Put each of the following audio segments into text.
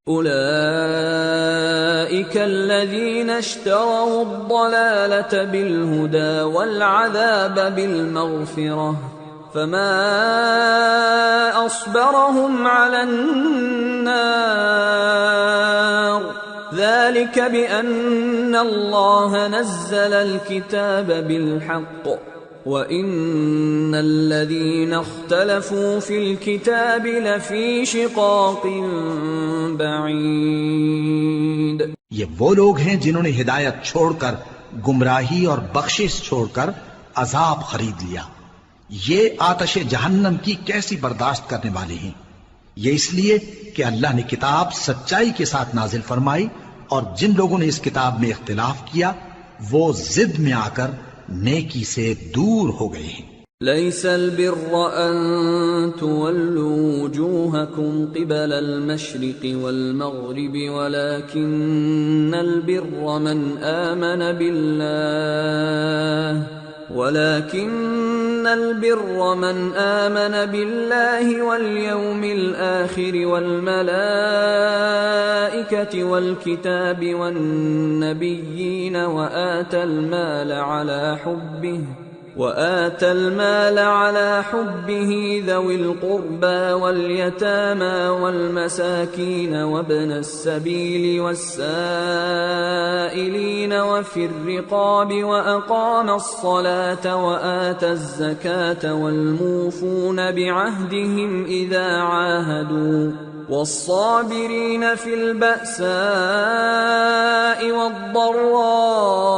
أولئك الذين اشتروا الضلالة بالهدى والعذاب بالمغفرة فما أصبرهم على النار ذلك بأن الله نزل الكتاب بالحق وَإِنَّ الَّذِينَ اخْتَلَفُوا فِي الْكِتَابِ لَفِي شِقَاقٍ بَعِيدٍ۔ یہ وہ لوگ ہیں جنہوں نے ہدایت چھوڑ کر گمراہی اور بخشش چھوڑ کر عذاب خرید لیا۔ یہ آتش جہنم کی کیسی برداشت کرنے والے ہیں۔ یہ اس لیے کہ اللہ نے کتاب سچائی کے ساتھ نازل فرمائی، اور جن لوگوں نے اس کتاب میں اختلاف کیا وہ ضد میں آ کر نیکی سے دور ہو گئے ہیں۔ ليس البر أن تولوا وجوهكم قبل المشرق والمغرب ولكن البر من آمن بالله واليوم الآخر والملائكة والكتاب والنبيين وآتى المال على حبه ذوي القربى واليتامى والمساكين وابن السبيل والسائلين وفي الرقاب وأقام الصلاة وآتى الزكاة والموفون بعهدهم إذا عاهدوا والصابرين في البأساء والضراء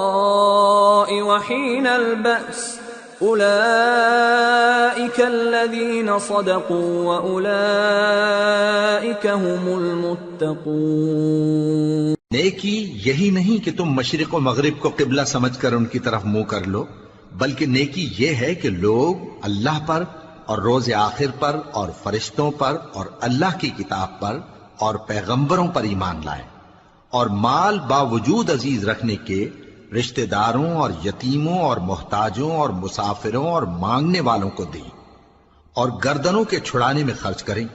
وحين البأس أولئك الذين صدقوا وأولئك هم المتقون۔ نیکی یہی نہیں کہ تم مشرق و مغرب کو قبلہ سمجھ کر ان کی طرف منہ کر لو، بلکہ نیکی یہ ہے کہ لوگ اللہ پر اور روز آخر پر اور فرشتوں پر اور اللہ کی کتاب پر اور پیغمبروں پر ایمان لائیں، اور مال باوجود عزیز رکھنے کے رشتہ داروں اور یتیموں اور محتاجوں اور مسافروں اور مانگنے والوں کو دیں، اور گردنوں کے چھڑانے میں خرچ کریں،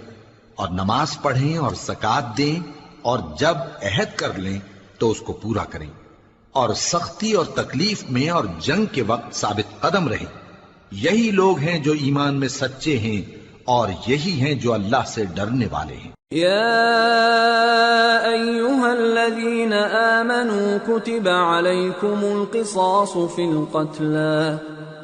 اور نماز پڑھیں اور زکوٰۃ دیں، اور جب عہد کر لیں تو اس کو پورا کریں، اور سختی اور تکلیف میں اور جنگ کے وقت ثابت قدم رہیں۔ یہی لوگ ہیں جو ایمان میں سچے ہیں، اور یہی ہیں جو اللہ سے ڈرنے والے ہیں۔ يا أيها الذين آمنوا كتب عليكم القصاص في القتلى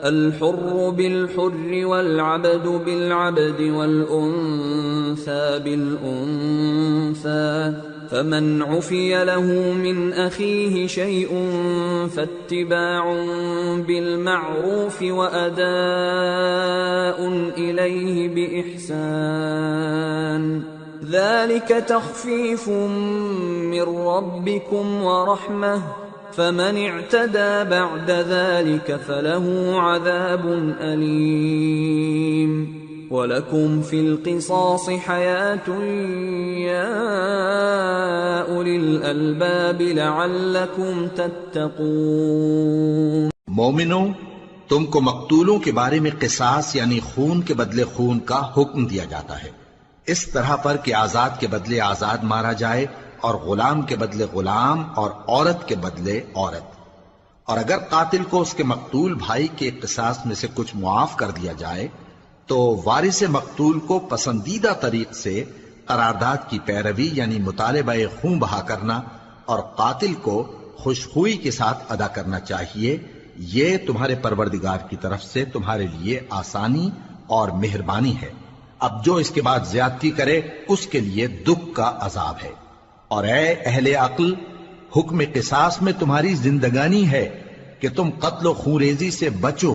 الحر بالحر والعبد بالعبد والأنثى بالأنثى فمن عفي له من أخيه شيء فاتباع بالمعروف وأداء إليه بإحسان ذلك تخفيف من ربكم ورحمة فمن اعتدى بعد ذلك فله عذاب أليم وَلَكُمْ فِي الْقِصَاصِ حَيَاةٌ يَا أُولِي الْأَلْبَابِ لَعَلَّكُمْ تَتَّقُونَ۔ مومنوں، تم کو مقتولوں کے بارے میں قصاص یعنی خون کے بدلے خون کا حکم دیا جاتا ہے، اس طرح پر کہ آزاد کے بدلے آزاد مارا جائے، اور غلام کے بدلے غلام، اور عورت کے بدلے عورت۔ اور اگر قاتل کو اس کے مقتول بھائی کے قصاص میں سے کچھ معاف کر دیا جائے تو وارث مقتول کو پسندیدہ طریق سے قرارداد کی پیروی یعنی مطالبہ خون بہا کرنا اور قاتل کو خوشخوئی کے ساتھ ادا کرنا چاہیے۔ یہ تمہارے پروردگار کی طرف سے تمہارے لیے آسانی اور مہربانی ہے۔ اب جو اس کے بعد زیادتی کرے اس کے لیے دکھ کا عذاب ہے۔ اور اے اہل عقل، حکم قصاص میں تمہاری زندگانی ہے کہ تم قتل و خونریزی سے بچو،